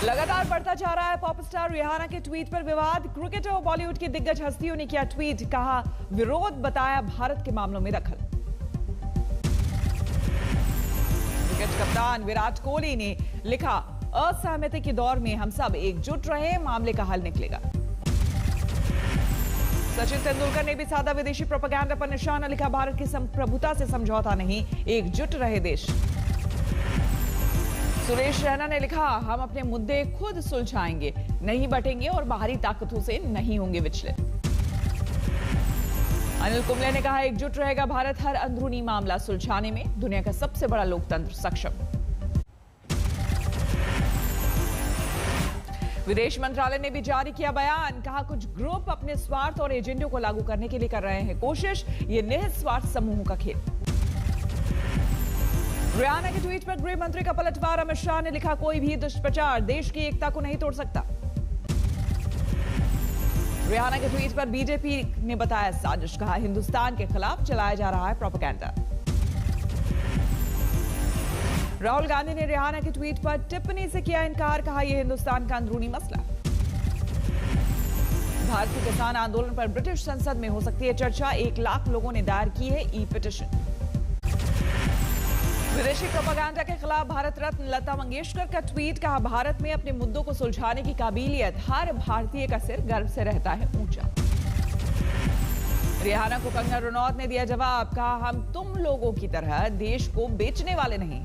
लगातार बढ़ता जा रहा है पॉप स्टार रिहाना के ट्वीट पर विवाद। क्रिकेटर और बॉलीवुड की दिग्गज हस्तियों ने किया ट्वीट, कहा विरोध, बताया भारत के मामलों में दखल। क्रिकेट कप्तान विराट कोहली ने लिखा, असहमति के दौर में हम सब एकजुट रहे, मामले का हल निकलेगा। सचिन तेंदुलकर ने भी साधा विदेशी प्रोपेगेंडा पर निशाना, लिखा भारत की संप्रभुता से समझौता नहीं, एकजुट रहे देश। सुरेश रैना ने लिखा, हम अपने मुद्दे खुद सुलझाएंगे, नहीं बटेंगे और बाहरी ताकतों से नहीं होंगे विचलित। अनिल कुंबले ने कहा, एकजुट रहेगा भारत हर अंदरूनी मामला सुलझाने में, दुनिया का सबसे बड़ा लोकतंत्र सक्षम। विदेश मंत्रालय ने भी जारी किया बयान, कहा कुछ ग्रुप अपने स्वार्थ और एजेंडों को लागू करने के लिए कर रहे हैं कोशिश, ये निहित स्वार्थ समूहों का खेल। रिहाना के ट्वीट पर गृह मंत्री का पलटवार, अमित शाह ने लिखा, कोई भी दुष्प्रचार देश की एकता को नहीं तोड़ सकता। रिहाना के ट्वीट पर बीजेपी ने बताया साजिश, कहा हिंदुस्तान के खिलाफ चलाया जा रहा है प्रोपेगेंडा। राहुल गांधी ने रिहाना के ट्वीट पर टिप्पणी से किया इनकार, कहा यह हिंदुस्तान का अंदरूनी मसला। भारतीय किसान आंदोलन पर ब्रिटिश संसद में हो सकती है चर्चा, 1 लाख लोगों ने दायर की है ई पिटीशन। विदेशी प्रोपेगेंडा के खिलाफ भारत रत्न लता मंगेशकर का ट्वीट, कहा भारत में अपने मुद्दों को सुलझाने की काबिलियत हर भारतीय का सिर गर्व से रहता है ऊंचा। रिहाना को कंगना रनौत ने दिया जवाब, कहा हम तुम लोगों की तरह देश को बेचने वाले नहीं।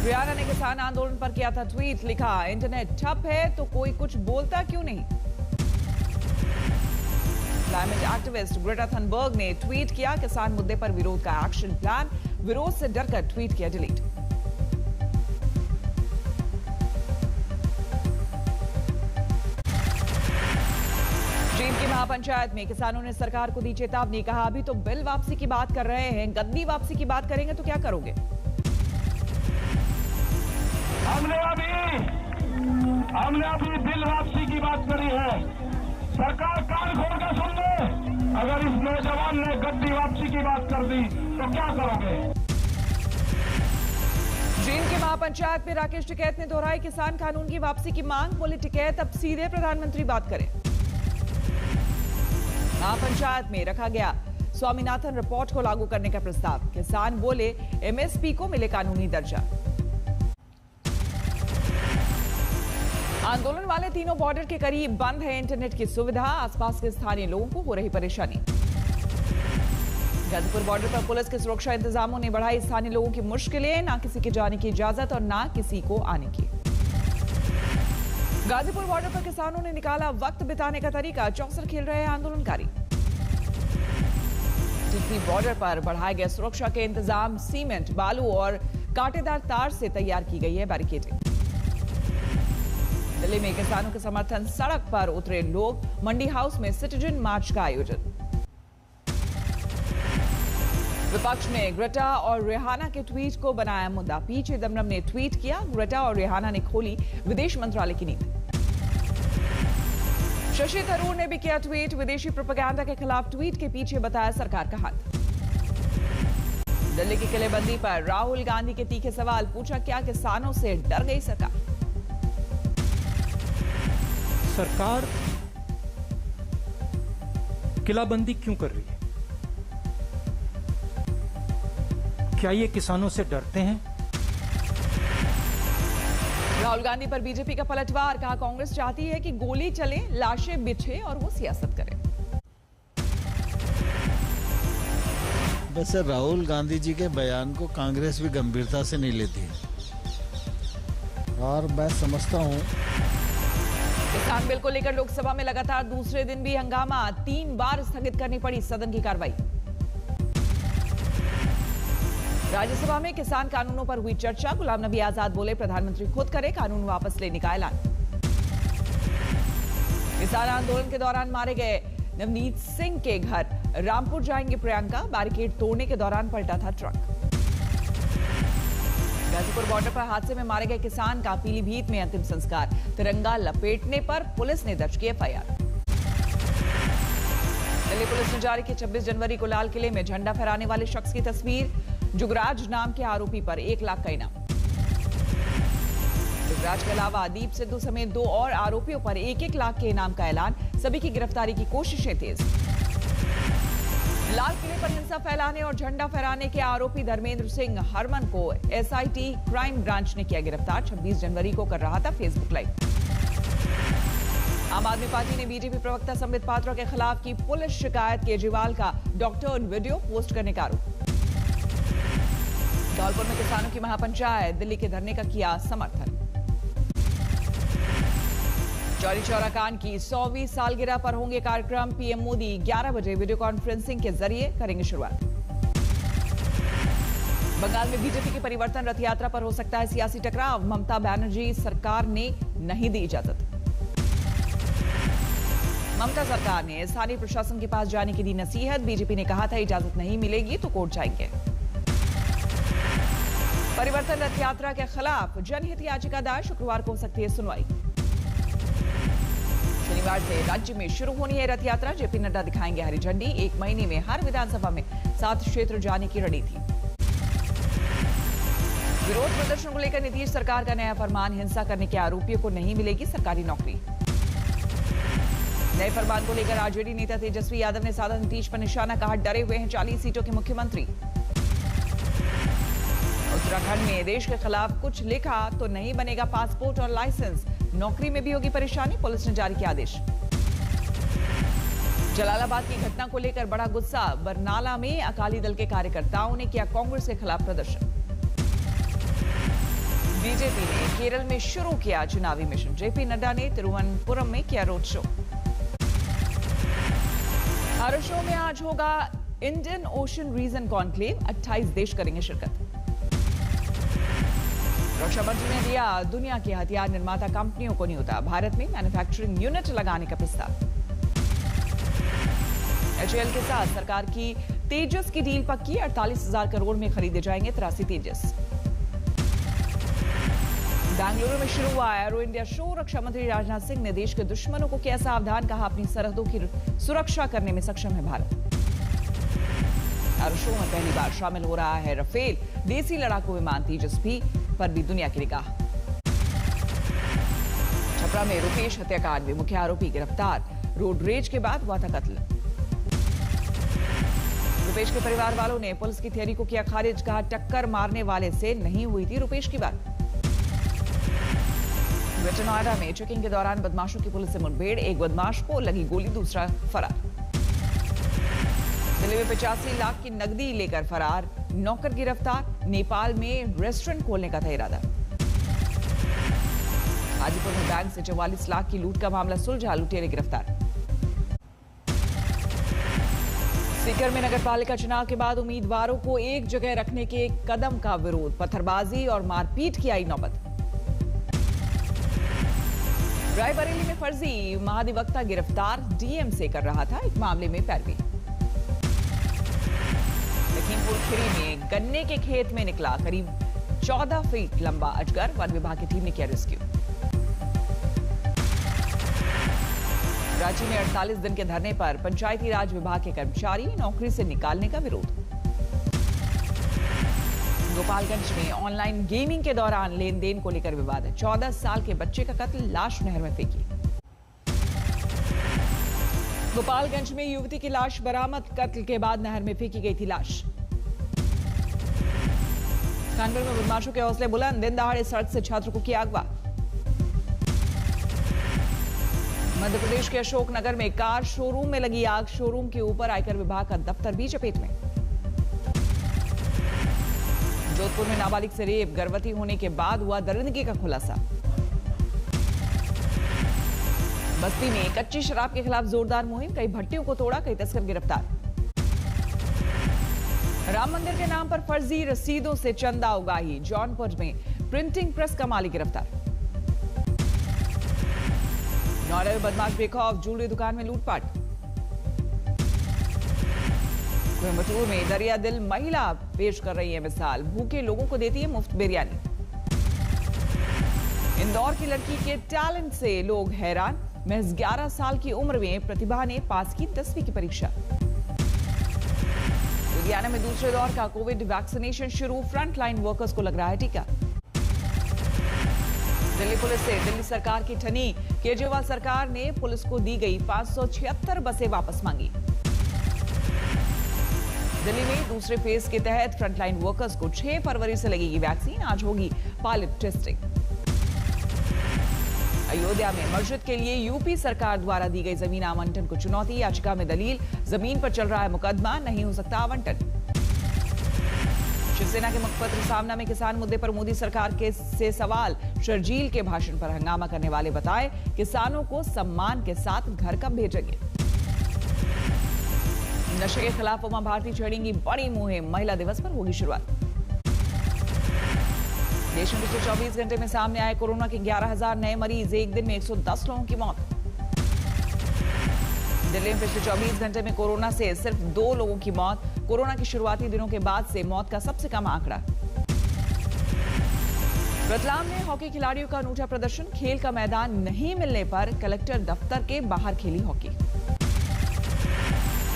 रिहाना ने किसान आंदोलन पर किया था ट्वीट, लिखा इंटरनेट ठप है तो कोई कुछ बोलता क्यों नहीं। क्लाइमेट एक्टिविस्ट ग्रेटा थनबर्ग ने ट्वीट किया, किसान मुद्दे पर विरोध का एक्शन प्लान, विरोध से डरकर ट्वीट किया डिलीट। चीन की महापंचायत में किसानों ने सरकार को दी चेतावनी, कहा अभी तो बिल वापसी की बात कर रहे हैं, गद्दी वापसी की बात करेंगे तो क्या करोगे। हमने अभी बिल वापसी की बात करी है, सरकार कान खोल कर सुन ले। अगर इस नौजवान ने गद्दी वापसी की बात कर दी तो क्या करोगे। चीन की महापंचायत में राकेश टिकैत ने दोहराई किसान कानून की वापसी की मांग, बोले टिकैत अब सीधे प्रधानमंत्री बात करें। महापंचायत में रखा गया स्वामीनाथन रिपोर्ट को लागू करने का प्रस्ताव, किसान बोले एमएसपी को मिले कानूनी दर्जा। आंदोलन वाले तीनों बॉर्डर के करीब बंद है इंटरनेट की सुविधा, आसपास के स्थानीय लोगों को हो रही परेशानी। गाजीपुर बॉर्डर पर पुलिस के सुरक्षा इंतजामों ने बढ़ाई स्थानीय लोगों की मुश्किलें, ना किसी के जाने की इजाजत और ना किसी को आने की। गाजीपुर बॉर्डर पर किसानों ने निकाला वक्त बिताने का तरीका, चौसर खेल रहे हैं आंदोलनकारी। टिकरी बॉर्डर पर बढ़ाए गए सुरक्षा के इंतजाम, सीमेंट, बालू और कांटेदार तार से तैयार की गई है बैरिकेडिंग। दिल्ली में किसानों के समर्थन सड़क पर उतरे लोग, मंडी हाउस में सिटीजन मार्च का आयोजन। विपक्ष ने ग्रेटा और रिहाना के ट्वीट को बनाया मुद्दा, पी चिदम्बरम ने ट्वीट किया, ग्रेटा और रिहाना ने खोली विदेश मंत्रालय की नींद। शशि थरूर ने भी किया ट्वीट, विदेशी प्रोपेगेंडा के खिलाफ ट्वीट के पीछे बताया सरकार का हाथ। दिल्ली की किलेबंदी पर राहुल गांधी के तीखे सवाल, पूछा क्या किसानों से डर गई सरकार। सरकार किलाबंदी क्यों कर रही है? क्या ये किसानों से डरते हैं? राहुल गांधी पर बीजेपी का पलटवार, कहा कांग्रेस चाहती है कि गोली चले, लाशें बिछे और वो सियासत करे। वैसे राहुल गांधी जी के बयान को कांग्रेस भी गंभीरता से नहीं लेती और मैं समझता हूं किसान बिल को लेकर लोकसभा में लगातार दूसरे दिन भी हंगामा, 3 बार स्थगित करनी पड़ी सदन की कार्रवाई। राज्यसभा में किसान कानूनों पर हुई चर्चा, गुलाम नबी आजाद बोले प्रधानमंत्री खुद करे कानून वापस लेने का ऐलान। किसान आंदोलन के दौरान मारे गए नवनीत सिंह के घर रामपुर जाएंगे प्रियंका, बैरिकेड तोड़ने के दौरान पलटा था ट्रक। गाजीपुर बॉर्डर पर हादसे में मारे गए किसान का पीलीभीत में अंतिम संस्कार, तिरंगा लपेटने पर पुलिस ने दर्ज की एफआईआर। दिल्ली पुलिस ने जारी की 26 जनवरी को लाल किले में झंडा फहराने वाले शख्स की तस्वीर, जुगराज नाम के आरोपी पर 1 लाख का इनाम। राज के अलावा दीप सिद्धू समेत 2 और आरोपियों पर 1-1 लाख के इनाम का ऐलान, सभी की गिरफ्तारी की कोशिशें तेज। लाल किले पर हिंसा फैलाने और झंडा फहराने के आरोपी धर्मेंद्र सिंह हरमन को एसआईटी क्राइम ब्रांच ने किया गिरफ्तार। 26 जनवरी को कर रहा था फेसबुक लाइव। आम आदमी पार्टी ने बीजेपी प्रवक्ता संबित पात्रा के खिलाफ की पुलिस शिकायत, केजरीवाल का डॉक्टर वीडियो पोस्ट करने का आरोप। धौलपुर में किसानों की महापंचायत, दिल्ली के धरने का किया समर्थन। चौरी चौरा कांड की 100वीं सालगिरह पर होंगे कार्यक्रम, पीएम मोदी 11 बजे वीडियो कॉन्फ्रेंसिंग के जरिए करेंगे शुरुआत। बंगाल में बीजेपी की परिवर्तन रथ यात्रा पर हो सकता है सियासी टकराव, ममता बनर्जी सरकार ने नहीं दी इजाजत। ममता सरकार ने स्थानीय प्रशासन के पास जाने की दी नसीहत, बीजेपी ने कहा था इजाजत नहीं मिलेगी तो कोर्ट जाएंगे। परिवर्तन रथ यात्रा के खिलाफ जनहित याचिका दायर, शुक्रवार को हो सकती है सुनवाई। शनिवार से राज्य में शुरू होनी है रथ यात्रा, जेपी नड्डा दिखाएंगे हरी झंडी। 1 महीने में हर विधानसभा में 7 क्षेत्र जाने की रणनीति। विरोध प्रदर्शन को लेकर नीतीश सरकार का नया फरमान, हिंसा करने के आरोपियों को नहीं मिलेगी सरकारी नौकरी। नए फरमान को लेकर आरजेडी नेता तेजस्वी यादव ने साधा नीतीश पर निशाना, कहा डरे हुए हैं 40 सीटों के मुख्यमंत्री। उत्तराखंड में देश के खिलाफ कुछ लिखा तो नहीं बनेगा पासपोर्ट और लाइसेंस, नौकरी में भी होगी परेशानी, पुलिस ने जारी किया आदेश। जलालाबाद की घटना को लेकर बड़ा गुस्सा, बरनाला में अकाली दल के कार्यकर्ताओं ने किया कांग्रेस के खिलाफ प्रदर्शन। बीजेपी ने केरल में शुरू किया चुनावी मिशन, जेपी नड्डा ने तिरुवनंतपुरम में किया रोड शो। हर शो में आज होगा इंडियन ओशन रीजन कॉन्क्लेव, 28 देश करेंगे शिरकत। रक्षा मंत्री ने दिया दुनिया के हथियार निर्माता कंपनियों को न्योता, भारत में मैन्युफैक्चरिंग यूनिट लगाने का प्रस्ताव। एचएएल के साथ सरकार की तेजस की डील पक्की, 48,000 करोड़ में खरीदे जाएंगे 83 तेजस। बेंगलुरु में शुरू हुआ एरो इंडिया शो, रक्षा मंत्री राजनाथ सिंह ने देश के दुश्मनों को किया सावधान, कहा अपनी सरहदों की सुरक्षा करने में सक्षम है भारत। एरो शो में पहली बार शामिल हो रहा है राफेल, देसी लड़ाकू विमान तेजस पर भी दुनिया की निगाह। छपरा में रुपेश हत्याकांड में मुख्य आरोपी गिरफ्तार, रोड रेज के बाद हुआ था कत्ल। रुपेश के परिवार वालों ने पुलिस की थियरी को किया खारिज, कहा टक्कर मारने वाले से नहीं हुई थी रुपेश की बात। ग्रेटर नोएडा में चेकिंग के दौरान बदमाशों की पुलिस से मुठभेड़, एक बदमाश को लगी गोली, दूसरा फरार। दिल्ली में 85 लाख की नकदी लेकर फरार नौकर गिरफ्तार, नेपाल में रेस्टोरेंट खोलने का था इरादा। हाजीपुर में बैंक से 44 लाख की लूट का मामला सुलझा, लुटेरे गिरफ्तार। सीकर में नगरपालिका चुनाव के बाद उम्मीदवारों को एक जगह रखने के कदम का विरोध, पत्थरबाजी और मारपीट की आई नौबत। रायबरेली में फर्जी महाधिवक्ता गिरफ्तार, डीएम से कर रहा था एक मामले में पैरवी। लखीमपुर खीरी में गन्ने के खेत में निकला करीब 14 फीट लंबा अजगर, वन विभाग की टीम ने किया रेस्क्यू। रांची में 48 दिन के धरने पर पंचायती राज विभाग के कर्मचारी, नौकरी से निकालने का विरोध। गोपालगंज में ऑनलाइन गेमिंग के दौरान लेन देन को लेकर विवाद, 14 साल के बच्चे का कत्ल, लाश नहर में फेंकी। गोपालगंज में युवती की लाश बरामद, कत्ल के बाद नहर में फेंकी गई थी लाश। कानपुर में बदमाशों के हौसले बुलंद, दिन दहाड़े सड़क से छात्र को किया अगवा। मध्य प्रदेश के अशोकनगर में कार शोरूम में लगी आग, शोरूम के ऊपर आयकर विभाग का दफ्तर भी चपेट में। जोधपुर में नाबालिग से रेप, गर्भवती होने के बाद हुआ दरिंदगी का खुलासा। बस्ती में कच्ची शराब के खिलाफ जोरदार मुहिम, कई भट्टियों को तोड़ा, कई तस्कर गिरफ्तार। राम मंदिर के नाम पर फर्जी रसीदों से चंदा उगाही, जौनपुर में प्रिंटिंग प्रेस का मालिक गिरफ्तार। नोएडा में बदमाश बेखौफ, ज्वेलरी दुकान में लूटपाट। कोयम्बटूर में दरिया दिल महिला पेश कर रही है मिसाल, भूखे लोगों को देती है मुफ्त बिरयानी। इंदौर की लड़की के टैलेंट से लोग हैरान, महज 11 साल की उम्र में प्रतिभा ने पास की 10वीं की परीक्षा। लुधियाना में दूसरे दौर का कोविड वैक्सीनेशन शुरू, फ्रंट लाइन वर्कर्स को लग रहा है टीका। दिल्ली पुलिस से दिल्ली सरकार की ठनी। केजरीवाल सरकार ने पुलिस को दी गई 576 बसें वापस मांगी। दिल्ली में दूसरे फेज के तहत फ्रंटलाइन वर्कर्स को 6 फरवरी से लगेगी वैक्सीन। आज होगी पायलट टेस्टिंग। अयोध्या में मस्जिद के लिए यूपी सरकार द्वारा दी गई जमीन आवंटन को चुनौती। याचिका में दलील, जमीन पर चल रहा है मुकदमा, नहीं हो सकता आवंटन। शिवसेना के मुखपत्र सामना में किसान मुद्दे पर मोदी सरकार के से सवाल। शर्जील के भाषण पर हंगामा करने वाले बताए, किसानों को सम्मान के साथ घर कब भेजेंगे। नशे के खिलाफ उमा भारती छेड़ेंगी बड़ी मुहिम। महिला दिवस पर होगी शुरुआत। देश में पिछले 24 घंटे में सामने आए कोरोना के 11,000 नए मरीज। एक दिन में 110 लोगों की मौत। दिल्ली में पिछले 24 घंटे में कोरोना से सिर्फ 2 लोगों की मौत। कोरोना के शुरुआती दिनों के बाद से मौत का सबसे कम आंकड़ा। रतलाम में हॉकी खिलाड़ियों का अनूठा प्रदर्शन। खेल का मैदान नहीं मिलने पर कलेक्टर दफ्तर के बाहर खेली हॉकी।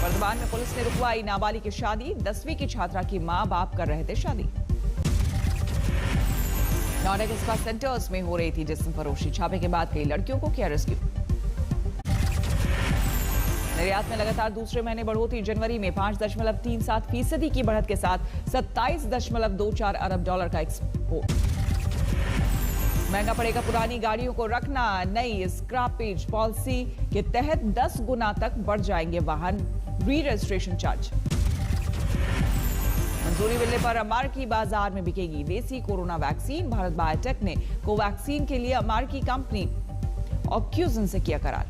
वर्धमान में पुलिस ने रुकवाई नाबालिग की शादी। 10वीं की छात्रा की मां बाप कर रहे थे शादी। नोएडा के स्पा सेंटर्स में हो रही थी जिस्म फरोशी। छापे के बाद कई लड़कियों को किया रेस्क्यू। निर्यात में लगातार दूसरे महीने बढ़ोतरी। जनवरी में 5.37% की बढ़त के साथ 27.24 अरब डॉलर का एक्सपोर्ट। महंगा पड़ेगा पुरानी गाड़ियों को रखना। नई स्क्रैपेज पॉलिसी के तहत 10 गुना तक बढ़ जाएंगे वाहन री रजिस्ट्रेशन चार्ज। मंजूरी मिलने पर अमेरिकी बाजार में बिकेगी देसी कोरोना वैक्सीन। भारत बायोटेक ने कोवैक्सीन के लिए अमेरिकी कंपनी ऑक्यूजन से किया करार।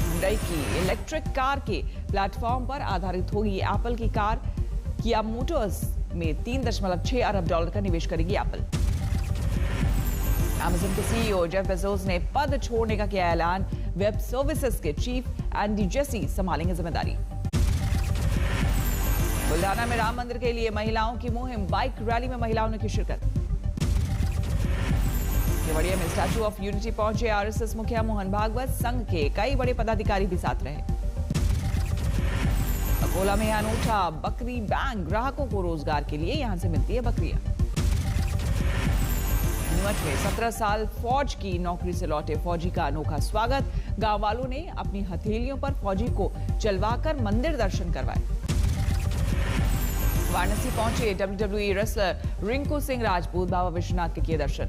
हुंडई की इलेक्ट्रिक कार के प्लेटफॉर्म पर आधारित होगी एप्पल की कार। किया मोटर्स में 3.6 अरब डॉलर का निवेश करेगी एप्पल। अमेज़न के सीईओ जेफ बेजोस ने पद छोड़ने का किया ऐलान। वेब सर्विसेज के चीफ एंडी जेसी संभालेंगे जिम्मेदारी। बुल्ढाना में राम मंदिर के लिए महिलाओं की मुहिम। बाइक रैली में महिलाओं ने की शिरकत। केवड़िया में स्टैच्यू ऑफ यूनिटी पहुंचे आरएसएस मुखिया मोहन भागवत। संघ के कई बड़े पदाधिकारी भी साथ रहे। अकोला में अनूठा बकरी बैंक। ग्राहकों को रोजगार के लिए यहां से मिलती है बकरियां। नीमच में 17 साल फौज की नौकरी से लौटे फौजी का अनोखा स्वागत। गांव वालों ने अपनी हथेलियों पर फौजी को चलवाकर मंदिर दर्शन करवाए। वाराणसी पहुंचे WWE रेसलर रिंकू सिंह राजपूत। बाबा विश्वनाथ के किए दर्शन।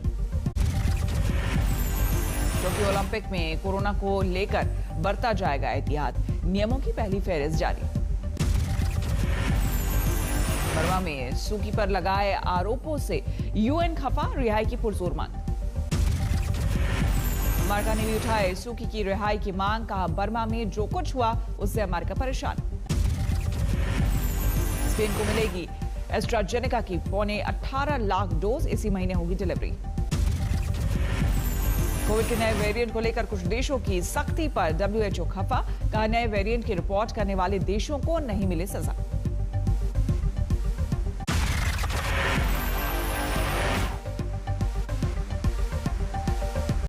टोक्यो ओलंपिक में कोरोना को लेकर बरता जाएगा एहतियात। नियमों की पहली फेहरिस्त जारी। बर्मा में सूकी पर लगाए आरोपों से यूएन खफा। रिहाई की पुरजोर मांग। अमेरिका ने भी उठाए सूकी की रिहाई की मांग। कहा बर्मा में जो कुछ हुआ उससे अमेरिका परेशान। स्पेन को मिलेगी एस्ट्राजेनेका की 18 लाख डोज। इसी महीने होगी डिलीवरी। कोविड के नए वेरिएंट को लेकर कुछ देशों की सख्ती पर WHO खफा। कहा नए वेरिएंट की रिपोर्ट करने वाले देशों को नहीं मिले सजा।